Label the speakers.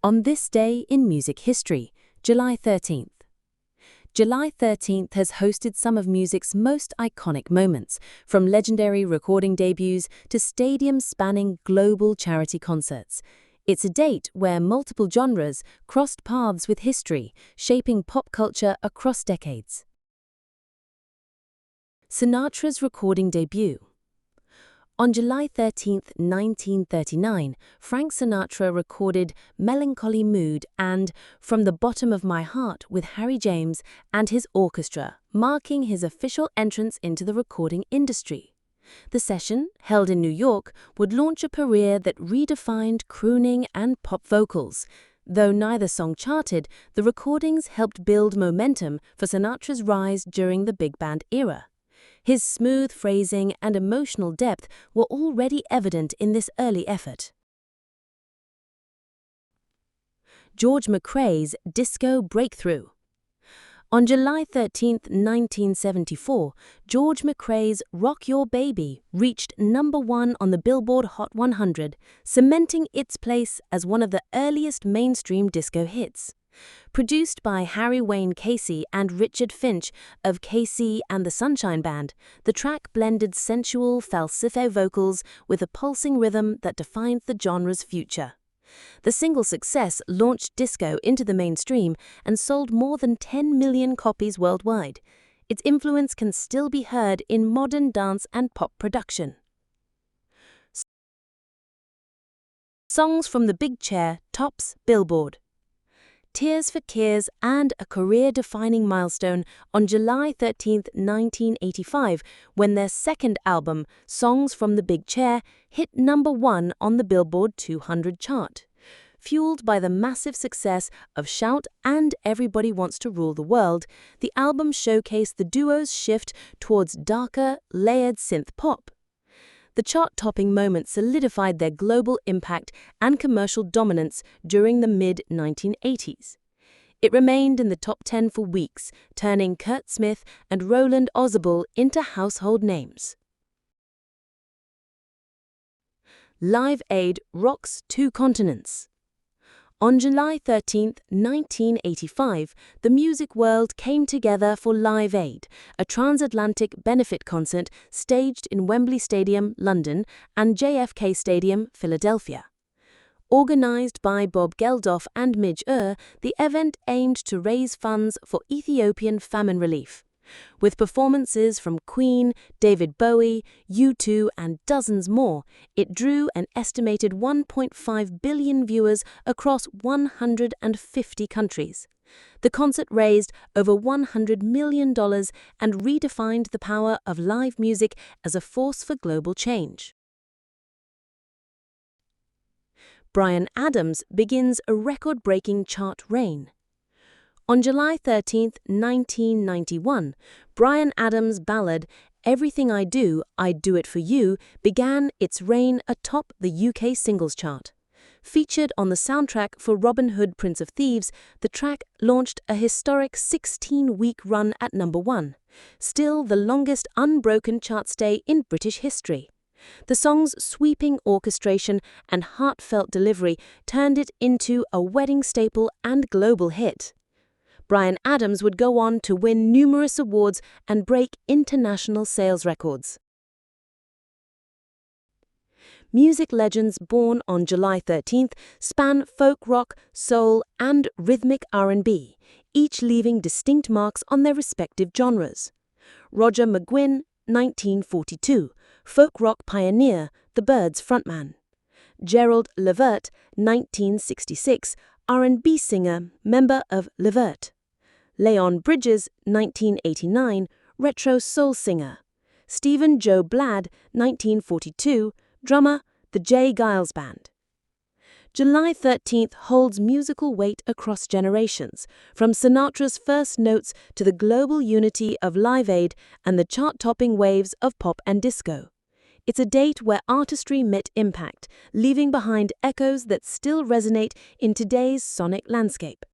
Speaker 1: On this day in music history, July 13th. July 13th has hosted some of music's most iconic moments, from legendary recording debuts to stadium-spanning global charity concerts. It's a date where multiple genres crossed paths with history, shaping pop culture across decades. Sinatra's recording debut. On July 13, 1939, Frank Sinatra recorded Melancholy Mood and From the Bottom of My Heart with Harry James and his orchestra, marking his official entrance into the recording industry. The session, held in New York, would launch a career that redefined crooning and pop vocals. Though neither song charted, the recordings helped build momentum for Sinatra's rise during the big band era. His smooth phrasing and emotional depth were already evident in this early effort. George McCrae's disco breakthrough. On July 13, 1974, George McCrae's Rock Your Baby reached #1 on the Billboard Hot 100, cementing its place as one of the earliest mainstream disco hits. Produced by Harry Wayne Casey and Richard Finch of Casey and the Sunshine Band, the track blended sensual falsetto vocals with a pulsing rhythm that defined the genre's future. The single's success launched disco into the mainstream and sold more than 10 million copies worldwide. Its influence can still be heard in modern dance and pop production. Songs from the Big Chair tops Billboard. Tears for Fears and a career-defining milestone on July 13, 1985, when their second album, Songs from the Big Chair, hit #1 on the Billboard 200 chart. Fueled by the massive success of Shout and Everybody Wants to Rule the World, the album showcased the duo's shift towards darker, layered synth pop. The chart-topping moment solidified their global impact and commercial dominance during the mid-1980s. It remained in the top 10 for weeks, turning Kurt Smith and Roland Orzabal into household names. Live Aid rocks 2 continents. On July 13, 1985, the music world came together for Live Aid, a transatlantic benefit concert staged in Wembley Stadium, London, and JFK Stadium, Philadelphia. Organized by Bob Geldof and Midge Ure, the event aimed to raise funds for Ethiopian famine relief. With performances from Queen, David Bowie, U2, and dozens more, it drew an estimated 1.5 billion viewers across 150 countries. The concert raised over $100 million and redefined the power of live music as a force for global change. Bryan Adams begins a record-breaking chart reign. On July 13, 1991, Bryan Adams' ballad Everything I Do It For You began its reign atop the UK singles chart. Featured on the soundtrack for Robin Hood, Prince of Thieves, the track launched a historic 16-week run at #1, still the longest unbroken chart stay in British history. The song's sweeping orchestration and heartfelt delivery turned it into a wedding staple and global hit. Bryan Adams would go on to win numerous awards and break international sales records. Music legends born on July 13th span folk rock, soul, and rhythmic R&B, each leaving distinct marks on their respective genres. Roger McGuinn, 1942, folk rock pioneer, the Byrds frontman. Gerald Levert, 1966, R&B singer, member of Levert. Leon Bridges, 1989, retro soul singer. Stephen Joe Bladd, 1942, drummer, the Geils Band. July 13th holds musical weight across generations, from Sinatra's first notes to the global unity of Live Aid and the chart-topping waves of pop and disco. It's a date where artistry met impact, leaving behind echoes that still resonate in today's sonic landscape.